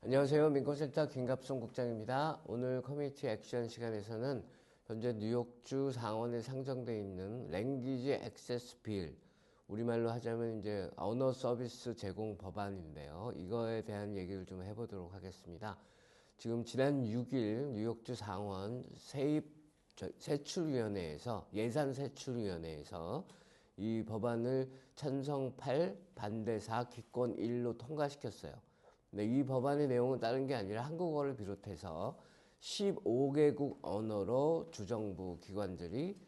안녕하세요. 민권센터 김갑송 국장입니다. 오늘 커뮤니티 액션 시간에서는 현재 뉴욕주 상원에 상정되어 있는 랭귀지 액세스 빌, 우리말로 하자면 이제 언어 서비스 제공 법안인데요. 이거에 대한 얘기를 좀 해보도록 하겠습니다. 지금 지난 6일 뉴욕주 상원 세출위원회에서 예산세출위원회에서 이 법안을 찬성 8, 반대 4, 기권 1로 통과시켰어요. 네, 이 법안의 내용은 다른 게 아니라 한국어를 비롯해서 15개국 언어로 주정부 기관들이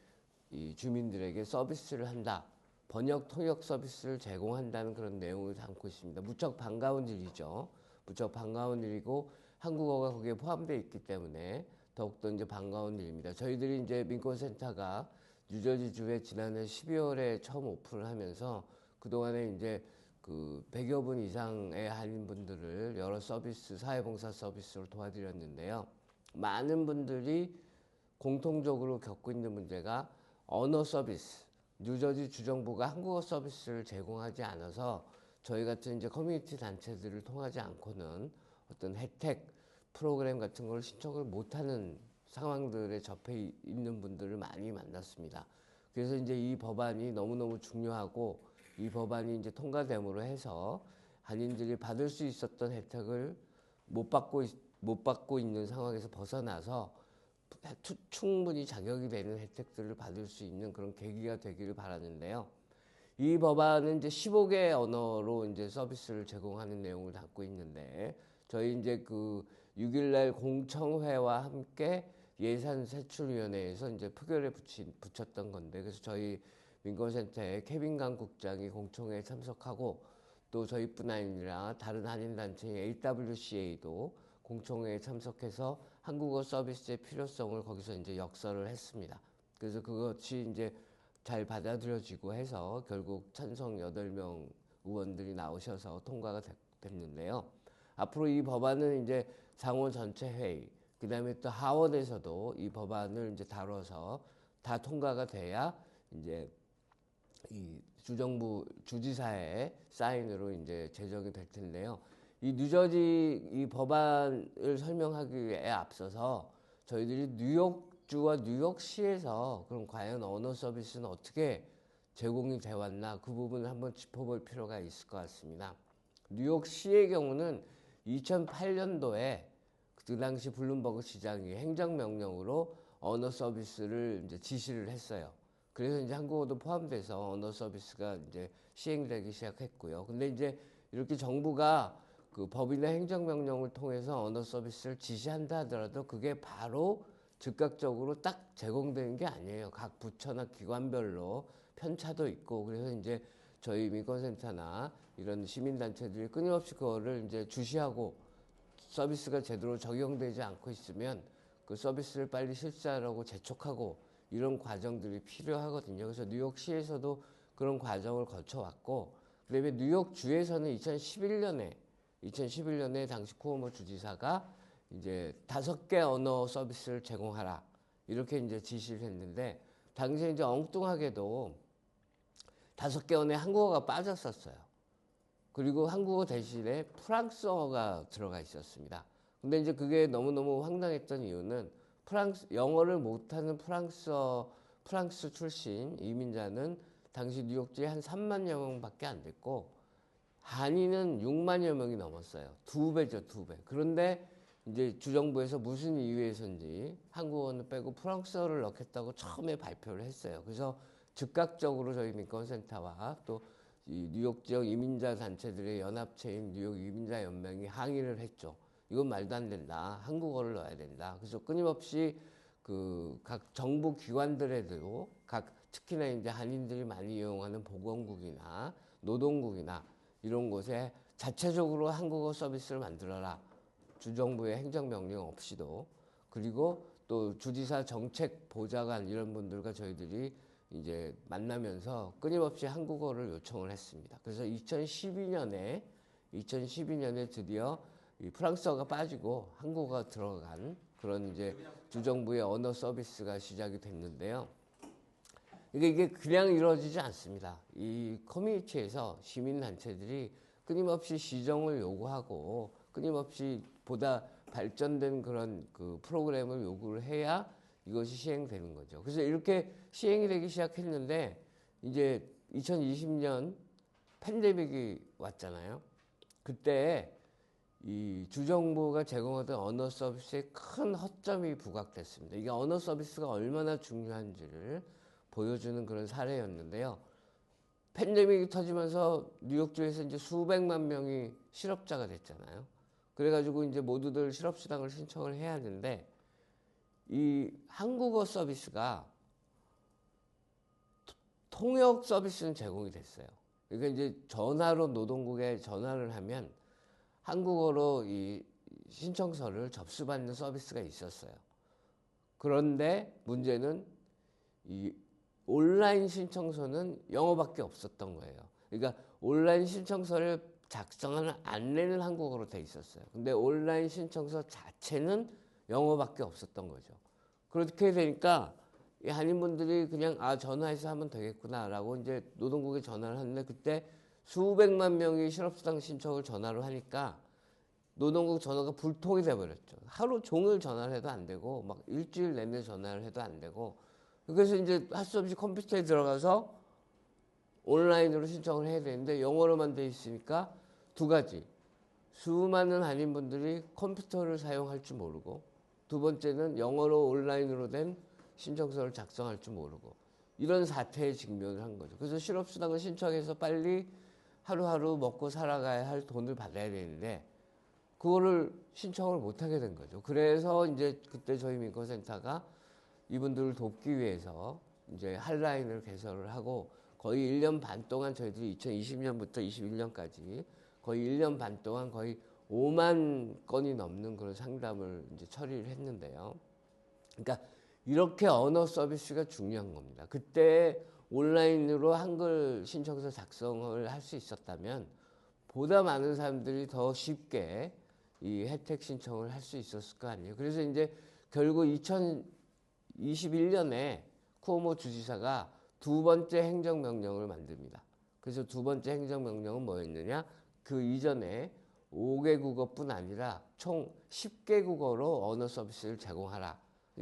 이 주민들에게 서비스를 한다. 번역 통역 서비스를 제공한다는 그런 내용을 담고 있습니다. 무척 반가운 일이죠. 무척 반가운 일이고 한국어가 거기에 포함되어 있기 때문에 더욱더 이제 반가운 일입니다. 저희들이 이제 민권센터가 뉴저지주에 지난해 12월에 처음 오픈을 하면서 그동안에 이제 그 100여 분 이상의 한인분들을 여러 서비스, 사회봉사 서비스로 도와드렸는데요. 많은 분들이 공통적으로 겪고 있는 문제가 언어 서비스, 뉴저지 주정부가 한국어 서비스를 제공하지 않아서 저희 같은 이제 커뮤니티 단체들을 통하지 않고는 어떤 혜택, 프로그램 같은 걸 신청을 못하는 상황들에 접해 있는 분들을 많이 만났습니다. 그래서 이제 이 법안이 너무너무 중요하고 이 법안이 이제 통과됨으로 해서 한인들이 받을 수 있었던 혜택을 못 받고 있는 상황에서 벗어나서 충분히 자격이 되는 혜택들을 받을 수 있는 그런 계기가 되기를 바라는데요. 이 법안은 이제 15개 언어로 이제 서비스를 제공하는 내용을 담고 있는데 저희 이제 그 6일날 공청회와 함께 예산세출위원회에서 이제 표결에 붙였던 건데 그래서 저희 민권센터의 케빈강 국장이 공청회에 참석하고 또 저희뿐 아니라 다른 한인단체인 AWCA도 공청회에 참석해서 한국어 서비스의 필요성을 거기서 이제 역설을 했습니다. 그래서 그것이 이제 잘 받아들여지고 해서 결국 찬성 8명 의원들이 나오셔서 통과가 됐는데요. 앞으로 이 법안은 이제 상원 전체 회의, 그 다음에 또 하원에서도 이 법안을 이제 다뤄서 다 통과가 돼야 이제 이 주정부 주지사의 사인으로 이제 제정이 될 텐데요. 이 뉴저지 이 법안을 설명하기에 앞서서 저희들이 뉴욕주와 뉴욕시에서 그럼 과연 언어 서비스는 어떻게 제공이 돼 왔나 그 부분을 한번 짚어볼 필요가 있을 것 같습니다. 뉴욕시의 경우는 2008년도에 그 당시 블룸버그 시장이 행정명령으로 언어 서비스를 이제 지시를 했어요. 그래서 이제 한국어도 포함돼서 언어 서비스가 이제 시행되기 시작했고요. 근데 이제 이렇게 정부가 그 법이나 행정명령을 통해서 언어 서비스를 지시한다 하더라도 그게 바로 즉각적으로 딱 제공되는 게 아니에요. 각 부처나 기관별로 편차도 있고 그래서 이제 저희 민권센터나 이런 시민단체들이 끊임없이 그거를 이제 주시하고 서비스가 제대로 적용되지 않고 있으면 그 서비스를 빨리 실시하려고 재촉하고 이런 과정들이 필요하거든요. 그래서 뉴욕시에서도 그런 과정을 거쳐왔고, 그다음에 뉴욕주에서는 2011년에 당시 쿠오모 주지사가 이제 5개 언어 서비스를 제공하라 이렇게 이제 지시를 했는데 당시에 이제 엉뚱하게도 5개 언어에 한국어가 빠졌었어요. 그리고 한국어 대신에 프랑스어가 들어가 있었습니다. 근데 이제 그게 너무너무 황당했던 이유는 영어를 못하는 프랑스 출신 이민자는 당시 뉴욕주에 한 3만여 명밖에 안 됐고, 한인은 6만여 명이 넘었어요. 2배죠, 2배. 그런데 이제 주정부에서 무슨 이유에서인지 한국어는 빼고 프랑스어를 넣겠다고 처음에 발표를 했어요. 그래서 즉각적으로 저희 민권센터와 또 이 뉴욕 지역 이민자 단체들의 연합체인 뉴욕 이민자 연맹이 항의를 했죠. 이건 말도 안 된다. 한국어를 넣어야 된다. 그래서 끊임없이 그 각 정부 기관들에도 특히나 이제 한인들이 많이 이용하는 보건국이나 노동국이나 이런 곳에 자체적으로 한국어 서비스를 만들어라. 주정부의 행정명령 없이도. 그리고 또 주지사 정책 보좌관 이런 분들과 저희들이 이제 만나면서 끊임없이 한국어를 요청을 했습니다. 그래서 2012년에 드디어 이 프랑스어가 빠지고 한국어가 들어간 그런 이제 주정부의 언어 서비스가 시작이 됐는데요. 이게 그냥 이루어지지 않습니다. 이 커뮤니티에서 시민단체들이 끊임없이 시정을 요구하고 끊임없이 보다 발전된 그런 그 프로그램을 요구를 해야 이것이 시행되는 거죠. 그래서 이렇게 시행이 되기 시작했는데 이제 2020년 팬데믹이 왔잖아요. 그때 이 주정부가 제공하던 언어 서비스에 큰 허점이 부각됐습니다. 이게 언어 서비스가 얼마나 중요한지를 보여주는 그런 사례였는데요. 팬데믹이 터지면서 뉴욕주에서 이제 수백만 명이 실업자가 됐잖아요. 그래가지고 이제 모두들 실업수당을 신청을 해야 하는데 이 한국어 서비스가 통역 서비스는 제공이 됐어요. 그러니까 이제 전화로 노동국에 전화를 하면 한국어로 이 신청서를 접수받는 서비스가 있었어요. 그런데 문제는 이 온라인 신청서는 영어밖에 없었던 거예요. 그러니까 온라인 신청서를 작성하는 안내는 한국어로 돼 있었어요. 근데 온라인 신청서 자체는 영어밖에 없었던 거죠. 그렇게 되니까 이 한인분들이 그냥 전화해서 하면 되겠구나라고 이제 노동국에 전화를 하는데 그때 수백만 명이 실업수당 신청을 전화로 하니까 노동국 전화가 불통이 돼버렸죠. 하루 종일 전화를 해도 안 되고 막 일주일 내내 전화를 해도 안 되고 그래서 이제 할 수 없이 컴퓨터에 들어가서 온라인으로 신청을 해야 되는데 영어로만 돼 있으니까 두 가지. 수많은 한인분들이 컴퓨터를 사용할 줄 모르고 두 번째는 영어로 온라인으로 된 신청서를 작성할 줄 모르고 이런 사태에 직면을 한 거죠. 그래서 실업수당을 신청해서 빨리 하루하루 먹고 살아가야 할 돈을 받아야 되는데 그거를 신청을 못하게 된 거죠. 그래서 이제 그때 저희 민권센터가 이분들을 돕기 위해서 이제 핫라인을 개설을 하고 거의 1년 반 동안 저희들이 2020년부터 21년까지 거의 1년 반 동안 거의 5만 건이 넘는 그런 상담을 이제 처리를 했는데요. 그러니까 이렇게 언어 서비스가 중요한 겁니다. 그때 온라인으로 한글 신청서 작성을 할 수 있었다면 보다 많은 사람들이 더 쉽게 이 혜택 신청을 할 수 있었을 거 아니에요. 그래서 이제 결국 2021년에 쿠오모 주지사가 두 번째 행정명령을 만듭니다. 그래서 두 번째 행정명령은 뭐였느냐? 그 이전에 5개 국어뿐 아니라 총 10개 국어로 언어 서비스를 제공하라.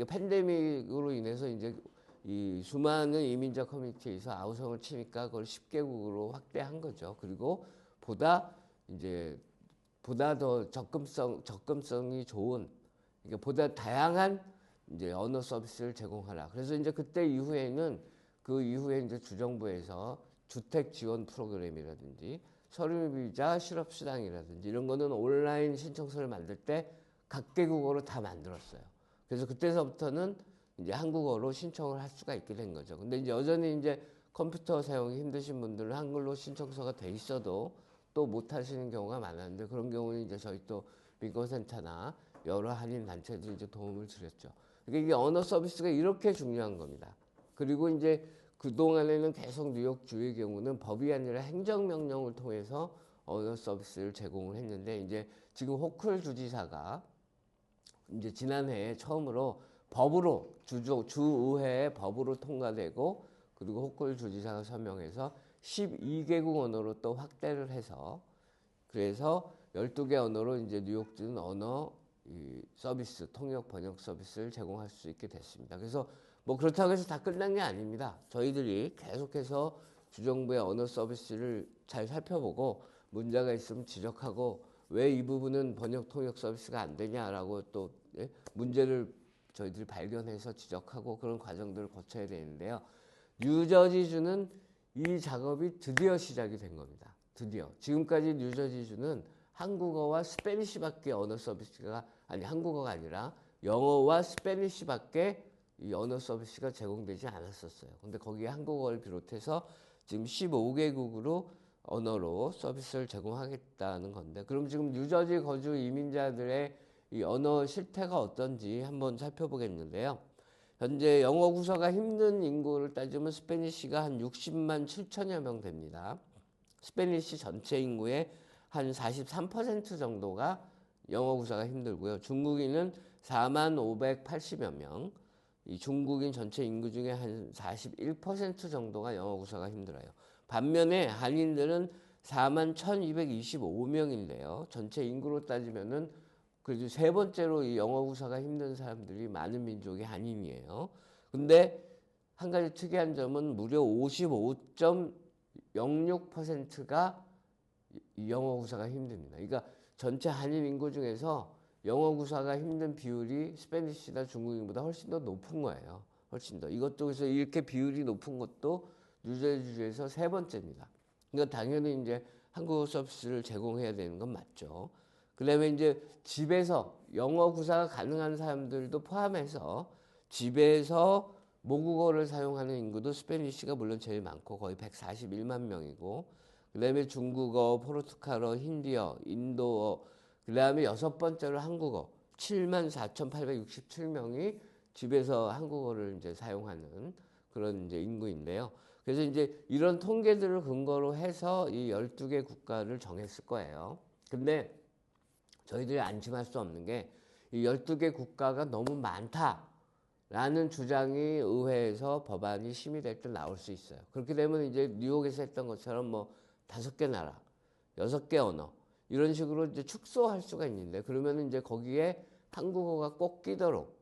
팬데믹으로 인해서 이제 이 수많은 이민자 커뮤니티에서 아우성을 치니까 그걸 10개국으로 확대한 거죠. 그리고 보다 더 접근성이 좋은, 그러니까 보다 다양한 이제 언어 서비스를 제공하라. 그래서 이제 그때 이후에는 그 이후에 이제 주정부에서 주택 지원 프로그램이라든지 서류비자 실업수당이라든지 이런 거는 온라인 신청서를 만들 때 각개국어로 다 만들었어요. 그래서 그때서부터는 이제 한국어로 신청을 할 수가 있게 된 거죠. 근데 이제 여전히 이제 컴퓨터 사용이 힘드신 분들은 한글로 신청서가 돼 있어도 또 못 하시는 경우가 많았는데 그런 경우는 이제 저희 또 민권센터나 여러 한인 단체들이 이제 도움을 드렸죠. 그러니까 이게 언어 서비스가 이렇게 중요한 겁니다. 그리고 이제 그동안에는 계속 뉴욕주의 경우는 법이 아니라 행정명령을 통해서 언어 서비스를 제공을 했는데 이제 지금 호클 주지사가 이제 지난해에 처음으로 법으로 주의회에 법으로 통과되고 그리고 호클 주지사가 서명해서 12개국 언어로 또 확대를 해서 그래서 12개 언어로 이제 뉴욕주는 언어 서비스, 통역 번역 서비스를 제공할 수 있게 됐습니다. 그래서 뭐 그렇다고 해서 다 끝난 게 아닙니다. 저희들이 계속해서 주정부의 언어 서비스를 잘 살펴보고 문제가 있으면 지적하고 왜 이 부분은 번역 통역 서비스가 안 되냐라고 또 문제를 저희들이 발견해서 지적하고 그런 과정들을 거쳐야 되는데요. 뉴저지주는 이 작업이 드디어 시작이 된 겁니다. 드디어. 지금까지 뉴저지주는 한국어와 스페니쉬밖에 언어 서비스가 한국어가 아니라 영어와 스페니쉬밖에 이 언어 서비스가 제공되지 않았었어요. 근데 거기에 한국어를 비롯해서 지금 15개국으로 언어로 서비스를 제공하겠다는 건데 그럼 지금 뉴저지 거주 이민자들의 이 언어 실태가 어떤지 한번 살펴보겠는데요. 현재 영어 구사가 힘든 인구를 따지면 스페니쉬가 한 60만 7천여 명 됩니다. 스페니쉬 전체 인구의 한 43% 정도가 영어 구사가 힘들고요. 중국인은 4만 580여 명, 이 중국인 전체 인구 중에 한 41% 정도가 영어 구사가 힘들어요. 반면에 한인들은 41,225명인데요. 전체 인구로 따지면은 그래도 세 번째로 이 영어 구사가 힘든 사람들이 많은 민족이 한인이에요. 근데 한 가지 특이한 점은 무려 55.06%가 영어 구사가 힘듭니다. 그러니까 전체 한인 인구 중에서 영어 구사가 힘든 비율이 스페니쉬나 중국인보다 훨씬 더 높은 거예요. 훨씬 더. 이것도 그래서 이렇게 비율이 높은 것도 뉴저지주에서 세 번째입니다. 그러니까 당연히 이제 한국어 서비스를 제공해야 되는 건 맞죠. 그다음에 이제 집에서 영어 구사가 가능한 사람들도 포함해서 집에서 모국어를 사용하는 인구도 스페니쉬가 물론 제일 많고 거의 141만 명이고, 그다음에 중국어, 포르투갈어, 힌디어, 인도어, 그다음에 여섯 번째로 한국어 74,867명이 집에서 한국어를 이제 사용하는 그런 이제 인구인데요. 그래서 이제 이런 통계들을 근거로 해서 이 12개 국가를 정했을 거예요. 근데 저희들이 안심할 수 없는 게 이 12개 국가가 너무 많다라는 주장이 의회에서 법안이 심의될 때 나올 수 있어요. 그렇게 되면 이제 뉴욕에서 했던 것처럼 뭐 5개 나라, 6개 언어 이런 식으로 이제 축소할 수가 있는데, 그러면 이제 거기에 한국어가 꼭 끼도록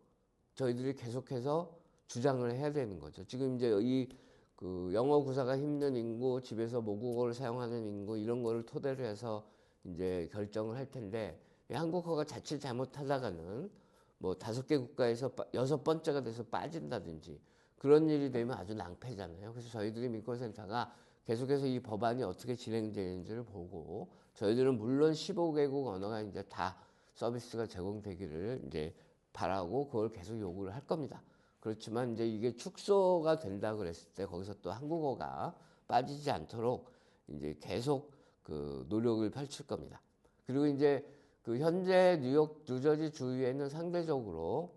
저희들이 계속해서 주장을 해야 되는 거죠. 지금 이제 이 그 영어 구사가 힘든 인구, 집에서 모국어를 사용하는 인구 이런 거를 토대로 해서 이제 결정을 할 텐데, 한국어가 자칫 잘못하다가는 뭐 5개 국가에서 6번째가 돼서 빠진다든지 그런 일이 되면 아주 낭패잖아요. 그래서 저희들이 민권센터가 계속해서 이 법안이 어떻게 진행되는지를 보고, 저희들은 물론 15개국 언어가 이제 다 서비스가 제공되기를 이제 바라고 그걸 계속 요구를 할 겁니다. 그렇지만 이제 이게 축소가 된다 그랬을 때 거기서 또 한국어가 빠지지 않도록 이제 계속 그 노력을 펼칠 겁니다. 그리고 이제 그 현재 뉴저지 주에는 상대적으로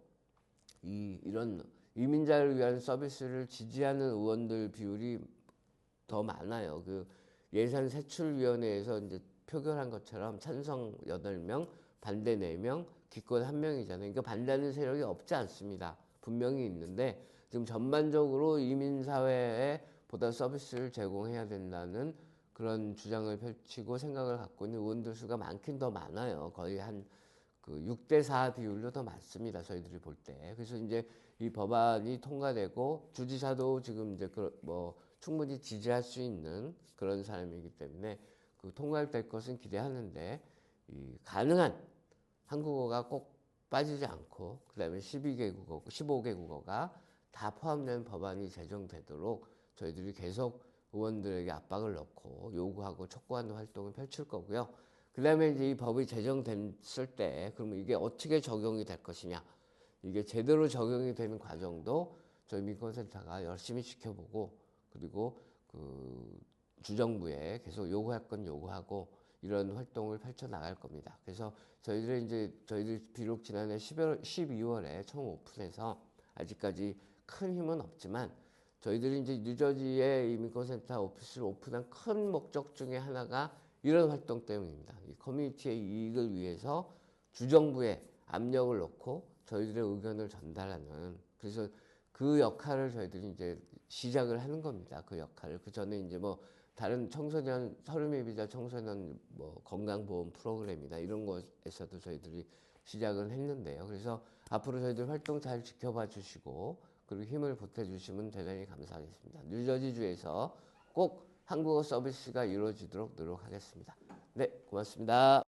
이런 이민자를 위한 서비스를 지지하는 의원들 비율이 더 많아요. 그 예산세출위원회에서 이제 표결한 것처럼 찬성 8명, 반대 4명, 기권 1명이잖아요. 그러니까 반대하는 세력이 없지 않습니다. 분명히 있는데 지금 전반적으로 이민사회에 보다 서비스를 제공해야 된다는 그런 주장을 펼치고 생각을 갖고 있는 의원들 수가 많긴 더 많아요. 거의 한 그 6대4 비율로 더 많습니다. 저희들이 볼 때. 그래서 이제 이 법안이 통과되고 주지사도 지금 이제 뭐 충분히 지지할 수 있는 그런 사람이기 때문에 그 통과될 것은 기대하는데, 이 가능한 한국어가 꼭 빠지지 않고 그다음에 12개 국어, 15개 국어가 다 포함된 법안이 제정되도록 저희들이 계속 의원들에게 압박을 넣고 요구하고 촉구하는 활동을 펼칠 거고요. 그다음에 이제 이 법이 제정됐을 때 그러면 이게 어떻게 적용이 될 것이냐, 이게 제대로 적용이 되는 과정도 저희 민권센터가 열심히 지켜보고, 그리고 그 주정부에 계속 요구할 건 요구하고 이런 활동을 펼쳐 나갈 겁니다. 그래서 저희들이 비록 지난해 12월에 처음 오픈해서 아직까지 큰 힘은 없지만, 저희들이 이제 뉴저지의 이민권센터 오피스를 오픈한 큰 목적 중에 하나가 이런 활동 때문입니다. 이 커뮤니티의 이익을 위해서 주정부에 압력을 넣고 저희들의 의견을 전달하는, 그래서 그 역할을 저희들이 이제 시작을 하는 겁니다. 그 역할을. 그 전에 이제 뭐 다른 청소년 서류미비자 청소년 뭐 건강보험 프로그램이나 이런 것에서도 저희들이 시작을 했는데요. 그래서 앞으로 저희들 활동 잘 지켜봐 주시고 그리고 힘을 보태 주시면 대단히 감사하겠습니다. 뉴저지주에서 꼭 한국어 서비스가 이루어지도록 노력하겠습니다. 네, 고맙습니다.